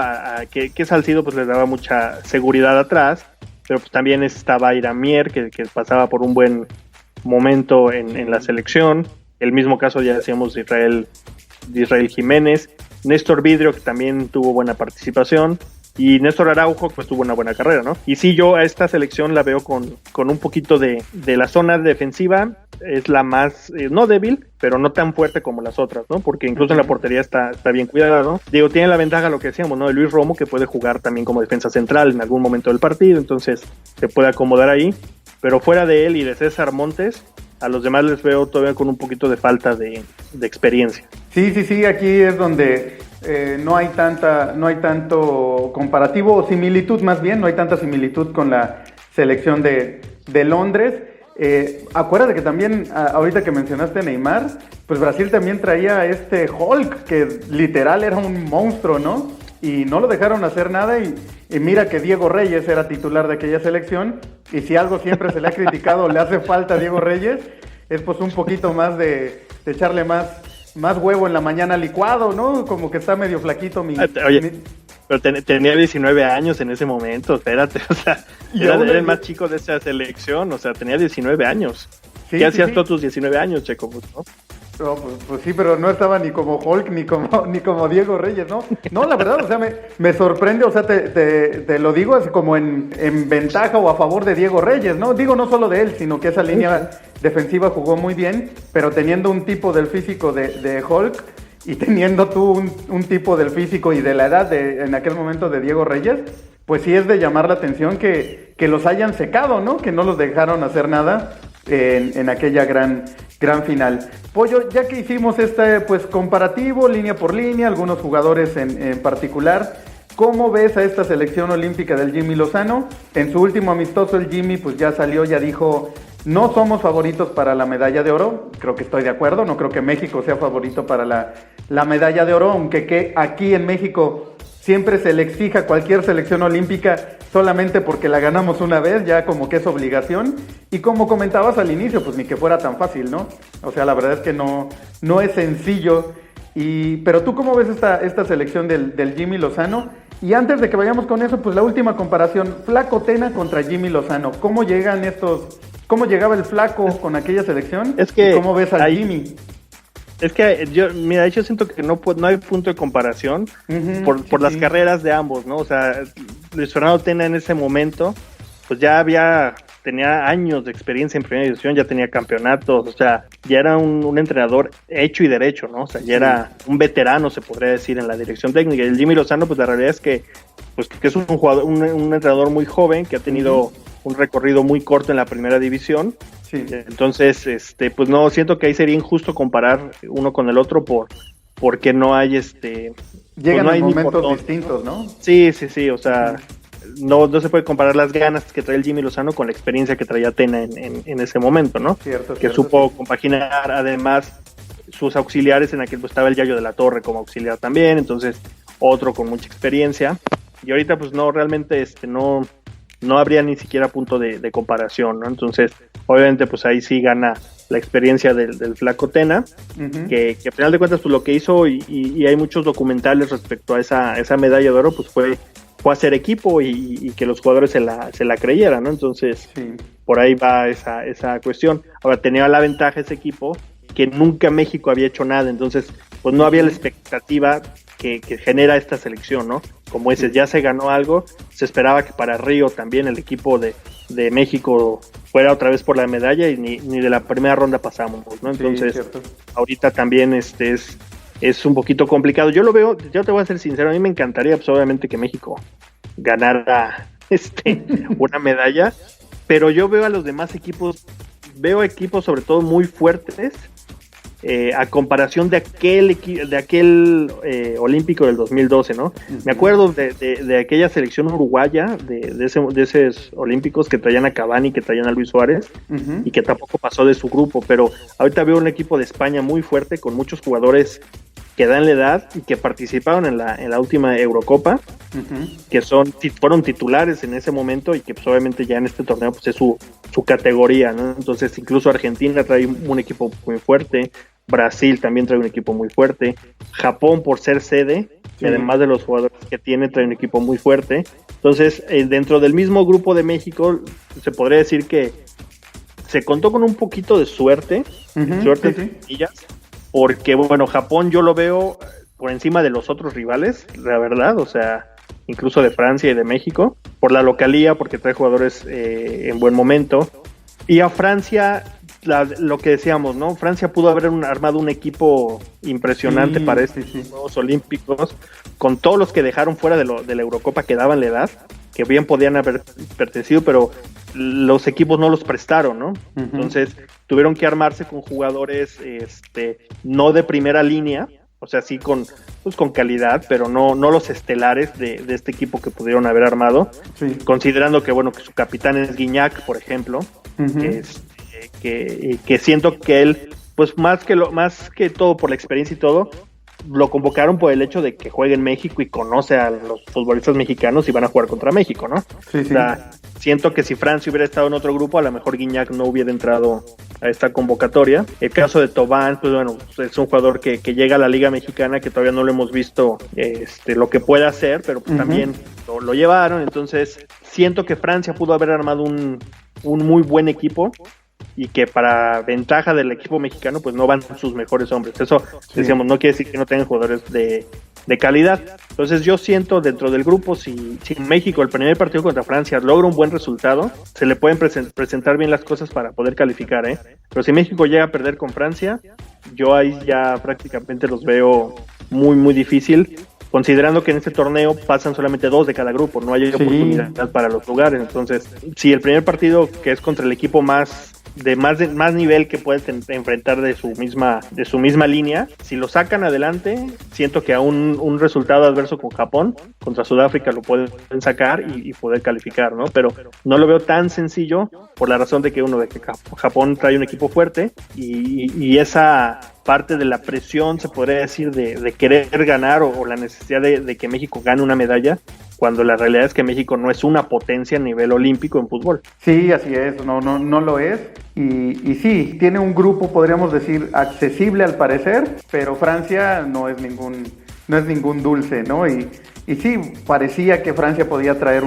[SPEAKER 2] que Salcido pues le daba mucha seguridad atrás, pero pues también estaba Irán Mier, que pasaba por un buen momento en la selección. El mismo caso ya decíamos de Israel Jiménez, Néstor Vidrio, que también tuvo buena participación, y Néstor Araujo pues tuvo una buena carrera, ¿no? Y sí, yo a esta selección la veo con un poquito de la zona defensiva, es la más, no débil, pero no tan fuerte como las otras, ¿no? Porque incluso en la portería está bien cuidada, ¿no? Digo, tiene la ventaja, lo que decíamos, ¿no? De Luis Romo, que puede jugar también como defensa central en algún momento del partido, entonces se puede acomodar ahí, pero fuera de él y de César Montes, a los demás les veo todavía con un poquito de falta de experiencia.
[SPEAKER 1] Sí, aquí es donde no hay tanto comparativo o similitud, más bien, no hay tanta similitud con la selección de Londres. Acuérdate que también, ahorita que mencionaste a Neymar, pues Brasil también traía a este Hulk, que literal era un monstruo, ¿no? Y no lo dejaron hacer nada y mira que Diego Reyes era titular de aquella selección, y si algo siempre se le ha criticado, le hace falta a Diego Reyes, es pues un poquito más de echarle más huevo en la mañana licuado, ¿no? Como que está medio flaquito
[SPEAKER 2] pero tenía 19 años en ese momento, espérate, o sea, era el más chico de esa selección, o sea, tenía 19 años. Sí, ¿qué hacías tú a tus 19 años, Checo? ¿No?
[SPEAKER 1] No, pues sí, pero no estaba ni como Hulk ni como Diego Reyes, ¿no? No, la verdad, o sea, me sorprende, o sea, te lo digo así como en ventaja o a favor de Diego Reyes, ¿no? Digo, no solo de él, sino que esa línea defensiva jugó muy bien, pero teniendo un tipo del físico de Hulk y teniendo tú un tipo del físico y de la edad en aquel momento de Diego Reyes, pues sí es de llamar la atención que los hayan secado, ¿no? Que no los dejaron hacer nada en aquella gran final. Pollo, ya que hicimos este pues comparativo, línea por línea, algunos jugadores en particular, ¿cómo ves a esta selección olímpica del Jimmy Lozano? En su último amistoso el Jimmy pues ya salió, ya dijo, no somos favoritos para la medalla de oro. Creo que estoy de acuerdo, no creo que México sea favorito para la medalla de oro, aunque que aquí en México siempre se le exija a cualquier selección olímpica solamente porque la ganamos una vez, ya como que es obligación. Y como comentabas al inicio, pues ni que fuera tan fácil, ¿no? O sea, la verdad es que no es sencillo. Pero tú, ¿cómo ves esta selección del Jimmy Lozano? Y antes de que vayamos con eso, pues la última comparación, Flaco Tena contra Jimmy Lozano. ¿Cómo llegaba el Flaco con aquella selección?
[SPEAKER 2] Es que
[SPEAKER 1] ¿y cómo ves al Jimmy?
[SPEAKER 2] Es que yo siento que no hay punto de comparación por las carreras de ambos, ¿no? O sea, Luis Fernando Tena en ese momento, pues ya tenía años de experiencia en primera división, ya tenía campeonatos, o sea, ya era un entrenador hecho y derecho, ¿no? O sea, ya era un veterano, se podría decir, en la dirección técnica. Y el Jimmy Lozano, pues la realidad es que es un jugador, un entrenador muy joven que ha tenido un recorrido muy corto en la primera división. Sí. Entonces, pues no, siento que ahí sería injusto comparar uno con el otro porque no hay
[SPEAKER 1] llegan
[SPEAKER 2] pues no hay
[SPEAKER 1] en momentos distintos, ¿no?
[SPEAKER 2] Sí, o sea, no se puede comparar las ganas que trae el Jimmy Lozano con la experiencia que traía Tena en ese momento, ¿no?
[SPEAKER 1] Cierto,
[SPEAKER 2] supo compaginar, además sus auxiliares, en aquel pues estaba el Yayo de la Torre como auxiliar también, entonces otro con mucha experiencia, y ahorita pues no, realmente no habría ni siquiera punto de comparación, ¿no? Entonces, obviamente, pues ahí sí gana la experiencia del Flaco Tena, que al final de cuentas, pues lo que hizo, y hay muchos documentales respecto a esa medalla de oro, pues fue hacer equipo y que los jugadores se la creyeran, ¿no? Entonces, por ahí va esa cuestión. Ahora, tenía la ventaja ese equipo que nunca México había hecho nada, entonces, pues no había la expectativa que genera esta selección, ¿no? Como dices, ya se ganó algo, se esperaba que para Río también el equipo de México fuera otra vez por la medalla y ni de la primera ronda pasamos, ¿no? Entonces, ahorita también es un poquito complicado. Yo lo veo, yo te voy a ser sincero, a mí me encantaría, pues obviamente que México ganara una medalla, pero yo veo a los demás equipos, sobre todo muy fuertes, a comparación de aquel olímpico del 2012, ¿no? Me acuerdo de aquella selección uruguaya, de esos olímpicos que traían a Cavani, que traían a Luis Suárez, y que tampoco pasó de su grupo, pero ahorita veo un equipo de España muy fuerte, con muchos jugadores que dan la edad y que participaron en la última Eurocopa, que fueron titulares en ese momento y que pues, obviamente ya en este torneo pues es su categoría, ¿no? Entonces incluso Argentina trae un equipo muy fuerte, Brasil también trae un equipo muy fuerte, Japón por ser sede, y además de los jugadores que tiene, trae un equipo muy fuerte. Entonces dentro del mismo grupo de México se podría decir que se contó con un poquito de suerte, porque bueno, Japón yo lo veo por encima de los otros rivales, la verdad, o sea, incluso de Francia y de México, por la localía, porque trae jugadores en buen momento. Y a Francia, lo que decíamos, ¿no? Francia pudo haber armado un equipo impresionante para estos Juegos Olímpicos, con todos los que dejaron fuera de la Eurocopa que daban la edad, que bien podían haber pertenecido, pero los equipos no los prestaron, ¿no? Uh-huh. Entonces tuvieron que armarse con jugadores no de primera línea, o sea, sí con calidad, pero no los estelares de este equipo que pudieron haber armado, considerando que, bueno, que su capitán es Gignac, por ejemplo, uh-huh. que siento que él, pues más que todo por la experiencia y todo, lo convocaron por el hecho de que juegue en México y conoce a los futbolistas mexicanos y van a jugar contra México, ¿no? Sí. O sea, siento que si Francia hubiera estado en otro grupo, a lo mejor Gignac no hubiera entrado a esta convocatoria. El caso de Thauvin, pues bueno, es un jugador que llega a la Liga Mexicana, que todavía no lo hemos visto lo que puede hacer, pero pues, uh-huh. también lo llevaron. Entonces siento que Francia pudo haber armado un muy buen equipo, y que para ventaja del equipo mexicano pues no van sus mejores hombres. Eso decíamos, no quiere decir que no tengan jugadores de calidad. Entonces yo siento dentro del grupo, si México el primer partido contra Francia logra un buen resultado, se le pueden presentar bien las cosas para poder calificar, pero si México llega a perder con Francia, yo ahí ya prácticamente los veo muy muy difícil, considerando que en este torneo pasan solamente 2 de cada grupo, no hay oportunidad para los lugares. Entonces, si el primer partido, que es contra el equipo más nivel que puedes enfrentar de su misma línea, si lo sacan adelante, siento que a un resultado adverso con Japón, contra Sudáfrica lo pueden sacar y poder calificar, ¿no? Pero no lo veo tan sencillo, por la razón de que Japón trae un equipo fuerte y esa parte de la presión, se podría decir, de querer ganar o la necesidad de que México gane una medalla, cuando la realidad es que México no es una potencia a nivel olímpico en fútbol.
[SPEAKER 1] Sí, así es, no lo es. Y sí, tiene un grupo, podríamos decir, accesible al parecer, pero Francia no es ningún dulce, ¿no? Y sí, parecía que Francia podía traer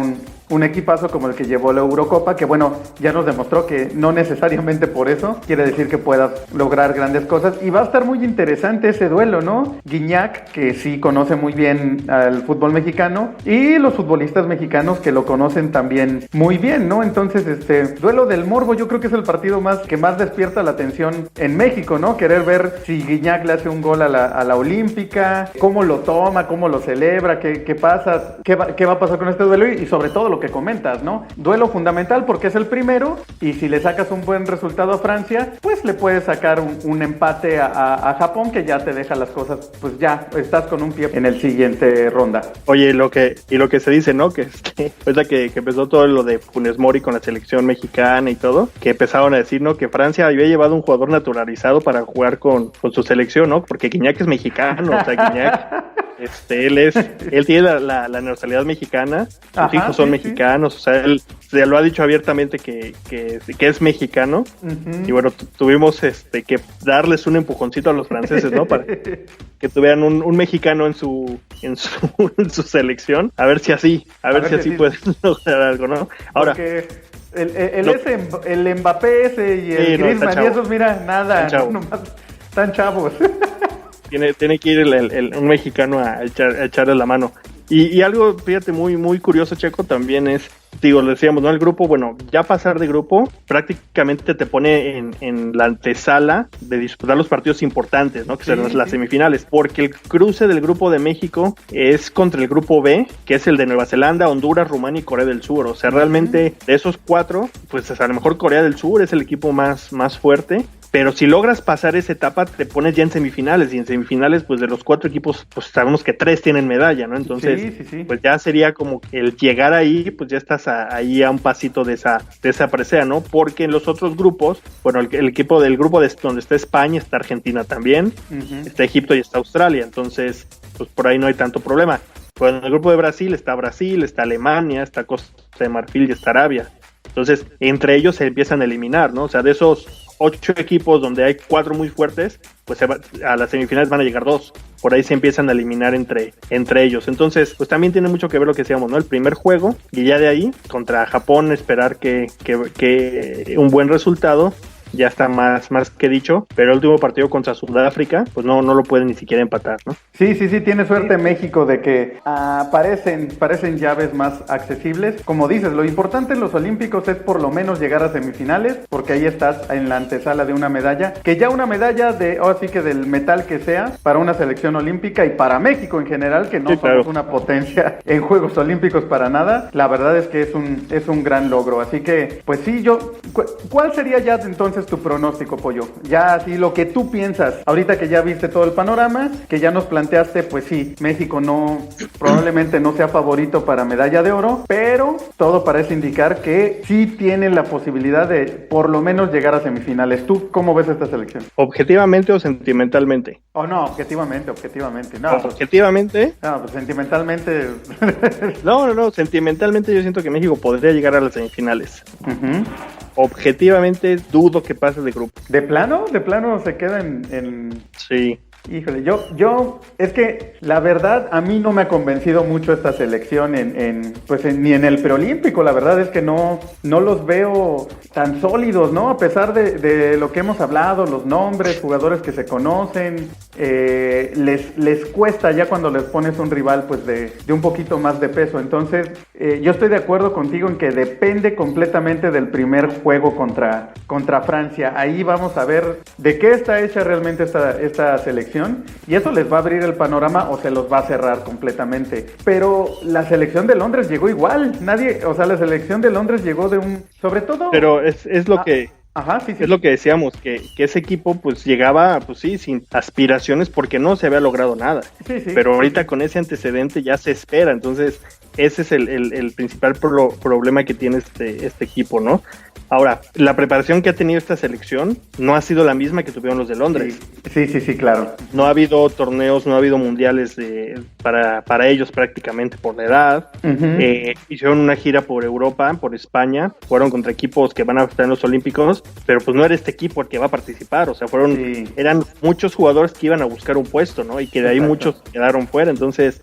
[SPEAKER 1] un equipazo como el que llevó la Eurocopa, que bueno, ya nos demostró que no necesariamente por eso quiere decir que puedas lograr grandes cosas, y va a estar muy interesante ese duelo, ¿no? Gignac, que sí conoce muy bien al fútbol mexicano, y los futbolistas mexicanos que lo conocen también muy bien, ¿no? Entonces, duelo del morbo, yo creo que es el partido que más despierta la atención en México, ¿no? Querer ver si Gignac le hace un gol a la Olímpica, cómo lo toma, cómo lo celebra, qué pasa, qué va a pasar con este duelo, y sobre todo lo que comentas, ¿no? Duelo fundamental porque es el primero, y si le sacas un buen resultado a Francia, pues le puedes sacar un empate a Japón, que ya te deja las cosas, pues ya estás con un pie en el siguiente ronda.
[SPEAKER 2] Oye, lo que se dice, ¿no? Que es la que empezó todo lo de Funes Mori con la selección mexicana y todo, que empezaron a decir, ¿no? Que Francia había llevado un jugador naturalizado para jugar con su selección, ¿no? Porque Gignac es mexicano, o sea, Gignac él tiene la nacionalidad mexicana, sus hijos son mexicanos, o sea, él lo ha dicho abiertamente que es mexicano, uh-huh. Y bueno, tuvimos que darles un empujoncito a los franceses, ¿no? Para que tuvieran un mexicano en su selección, a ver si así pueden lograr algo, ¿no? Ahora,
[SPEAKER 1] porque el Mbappé ese y el Griezmann y esos, mira, nada, nomás están chavos.
[SPEAKER 2] Tiene que ir un mexicano a echarle la mano. Y algo, fíjate, muy, muy curioso, Checo, también es, lo decíamos, ¿no? El grupo, bueno, ya pasar de grupo prácticamente te pone en la antesala de disputar los partidos importantes, ¿no? Que son las semifinales, porque el cruce del grupo de México es contra el grupo B, que es el de Nueva Zelanda, Honduras, Rumania y Corea del Sur. O sea, realmente de esos 4, pues a lo mejor Corea del Sur es el equipo más fuerte. Pero si logras pasar esa etapa, te pones ya en semifinales, y en semifinales, pues de los 4 equipos, pues sabemos que 3 tienen medalla, ¿no? Entonces, pues ya sería como el llegar ahí, pues ya estás ahí a un pasito de esa presea, ¿no? Porque en los otros grupos, bueno, el equipo del grupo donde está España, está Argentina también, uh-huh. Está Egipto y está Australia, entonces, pues por ahí no hay tanto problema. Pues en el grupo de Brasil, está Alemania, está Costa de Marfil y está Arabia. Entonces, entre ellos se empiezan a eliminar, ¿no? O sea, de esos 8 equipos donde hay 4 muy fuertes, pues a las semifinales van a llegar 2. Por ahí se empiezan a eliminar entre ellos. Entonces, pues también tiene mucho que ver lo que decíamos, ¿no? El primer juego, y ya de ahí, contra Japón, esperar que un buen resultado. ya está más que dicho, pero el último partido contra Sudáfrica, pues no lo pueden ni siquiera empatar, ¿no?
[SPEAKER 1] Sí, tiene suerte México de que parecen llaves más accesibles. Como dices, lo importante en los Olímpicos es por lo menos llegar a semifinales, porque ahí estás en la antesala de una medalla, que ya una medalla así que del metal que sea, para una selección olímpica y para México en general, que no somos una potencia en Juegos Olímpicos para nada, la verdad es que es un gran logro. Así que, pues sí, ¿cuál sería ya entonces tu pronóstico, Pollo? Ya así lo que tú piensas, ahorita que ya viste todo el panorama, que ya nos planteaste, pues sí, México probablemente no sea favorito para medalla de oro, pero todo parece indicar que sí tienen la posibilidad de por lo menos llegar a semifinales. ¿Tú cómo ves esta selección?
[SPEAKER 2] ¿Objetivamente o sentimentalmente?
[SPEAKER 1] No, objetivamente. No.
[SPEAKER 2] ¿Objetivamente?
[SPEAKER 1] No, pues sentimentalmente.
[SPEAKER 2] No, sentimentalmente yo siento que México podría llegar a las semifinales.
[SPEAKER 1] Uh-huh.
[SPEAKER 2] Objetivamente dudo que pase de grupo.
[SPEAKER 1] ¿De plano? ¿De plano se queda en...?
[SPEAKER 2] Sí.
[SPEAKER 1] Híjole, yo, es que la verdad a mí no me ha convencido mucho esta selección ni en el preolímpico. La verdad es que no los veo tan sólidos, ¿no? A pesar de lo que hemos hablado, los nombres, jugadores que se conocen, les cuesta ya cuando les pones un rival pues de un poquito más de peso. Entonces, yo estoy de acuerdo contigo en que depende completamente del primer juego contra Francia. Ahí vamos a ver de qué está hecha realmente esta selección. Y eso les va a abrir el panorama o se los va a cerrar completamente. Pero la selección de Londres llegó igual. La selección de Londres llegó sobre todo...
[SPEAKER 2] Pero es lo que...
[SPEAKER 1] Ajá, sí.
[SPEAKER 2] Es lo que decíamos, que ese equipo pues llegaba, pues sí, sin aspiraciones porque no se había logrado nada. Sí. Pero ahorita con ese antecedente ya se espera, entonces ese es el principal problema que tiene este equipo, ¿no? Ahora, la preparación que ha tenido esta selección no ha sido la misma que tuvieron los de Londres.
[SPEAKER 1] Sí, claro.
[SPEAKER 2] No ha habido torneos, no ha habido mundiales para ellos prácticamente por la edad. Uh-huh. Hicieron una gira por Europa, por España, fueron contra equipos que van a estar en los Olímpicos, pero pues no era este equipo el que va a participar, o sea, eran muchos jugadores que iban a buscar un puesto, ¿no? Y que de ahí muchos quedaron fuera, entonces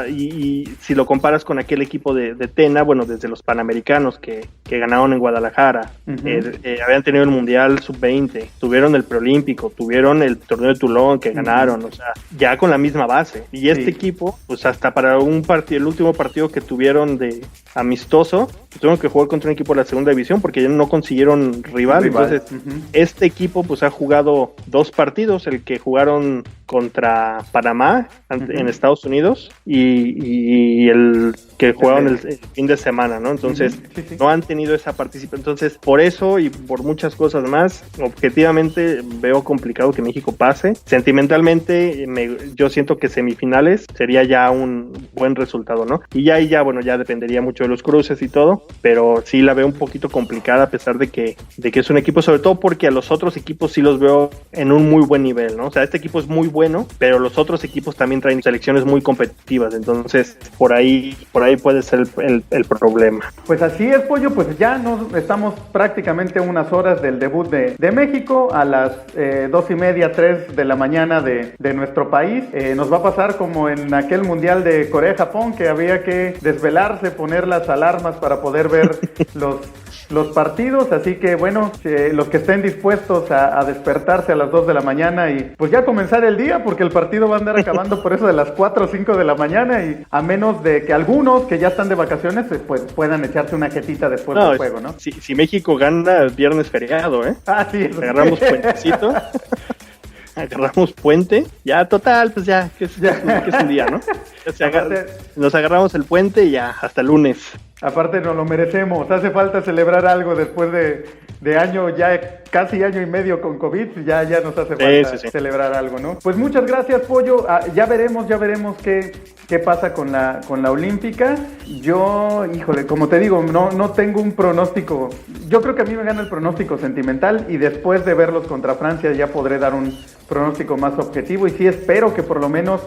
[SPEAKER 2] y si lo comparas con aquel equipo de Tena, bueno, desde los Panamericanos que ganaron en Guadalajara, uh-huh. Habían tenido el Mundial Sub-20, tuvieron el Preolímpico, tuvieron el torneo de Toulon que ganaron, o sea, ya con la misma base, y este equipo, pues hasta para el último partido que tuvieron de amistoso, tuvieron que jugar contra un equipo de la segunda división porque ya no consiguieron rival. Entonces uh-huh. Este equipo pues ha jugado 2 partidos, el que jugaron contra Panamá uh-huh. en Estados Unidos y el que jugaron el fin de semana, ¿no? Entonces uh-huh. No han tenido esa participación, entonces por eso y por muchas cosas más, objetivamente veo complicado que México pase. Sentimentalmente yo siento que semifinales sería ya un buen resultado, ¿no? Y ahí ya dependería mucho de los cruces y todo, pero sí la veo un poquito complicada a pesar de que es un equipo, sobre todo porque a los otros equipos sí los veo en un muy buen nivel, ¿no? O sea, este equipo es muy bueno, pero los otros equipos también traen selecciones muy competitivas, entonces por ahí puede ser el problema.
[SPEAKER 1] Pues así es, Pollo, pues ya estamos prácticamente unas horas del debut de México a las 2:30, 3 de la mañana de nuestro país. Nos va a pasar como en aquel mundial de Corea-Japón que había que desvelarse, poner las alarmas para poder ver los partidos, así que bueno, los que estén dispuestos a despertarse a las 2 de la mañana y pues ya comenzar el día, porque el partido va a andar acabando por eso de las 4 o 5 de la mañana, y a menos de que algunos que ya están de vacaciones pues puedan echarse una jetita después del juego, ¿no?
[SPEAKER 2] Si México gana el viernes feriado,
[SPEAKER 1] sí.
[SPEAKER 2] Agarramos puentecito. Agarramos puente, ya total, pues ya, que es un día, ¿no? Nos agarramos el puente y ya, hasta el lunes.
[SPEAKER 1] Aparte nos lo merecemos, hace falta celebrar algo después de año, ya casi año y medio con COVID, ya nos hace falta celebrar algo, ¿no? Pues muchas gracias, Pollo, ya veremos qué pasa con la olímpica. Yo, híjole, como te digo, no tengo un pronóstico, yo creo que a mí me gana el pronóstico sentimental y después de verlos contra Francia ya podré dar un pronóstico más objetivo y sí espero que por lo menos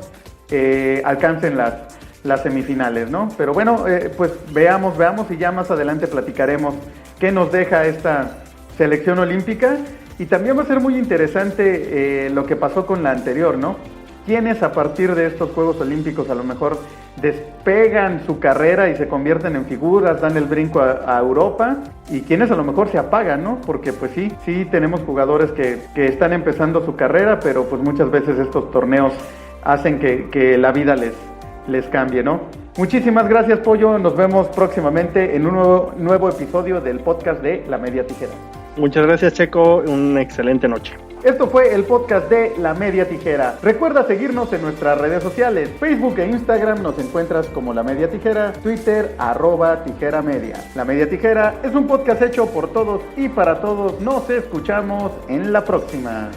[SPEAKER 1] alcancen las semifinales, ¿no? Pero bueno, pues veamos y ya más adelante platicaremos qué nos deja esta selección olímpica, y también va a ser muy interesante lo que pasó con la anterior, ¿no? ¿Quiénes a partir de estos Juegos Olímpicos a lo mejor despegan su carrera y se convierten en figuras, dan el brinco a Europa, y quienes a lo mejor se apagan, ¿no? Porque pues sí tenemos jugadores que están empezando su carrera, pero pues muchas veces estos torneos hacen que la vida les cambie, ¿no? Muchísimas gracias, Pollo. Nos vemos próximamente en un nuevo episodio del podcast de La Media Tijera.
[SPEAKER 2] Muchas gracias, Checo. Una excelente noche.
[SPEAKER 1] Esto fue el podcast de La Media Tijera. Recuerda seguirnos en nuestras redes sociales. Facebook e Instagram nos encuentras como La Media Tijera, Twitter @tijeramedia. La Media Tijera es un podcast hecho por todos y para todos. Nos escuchamos en la próxima.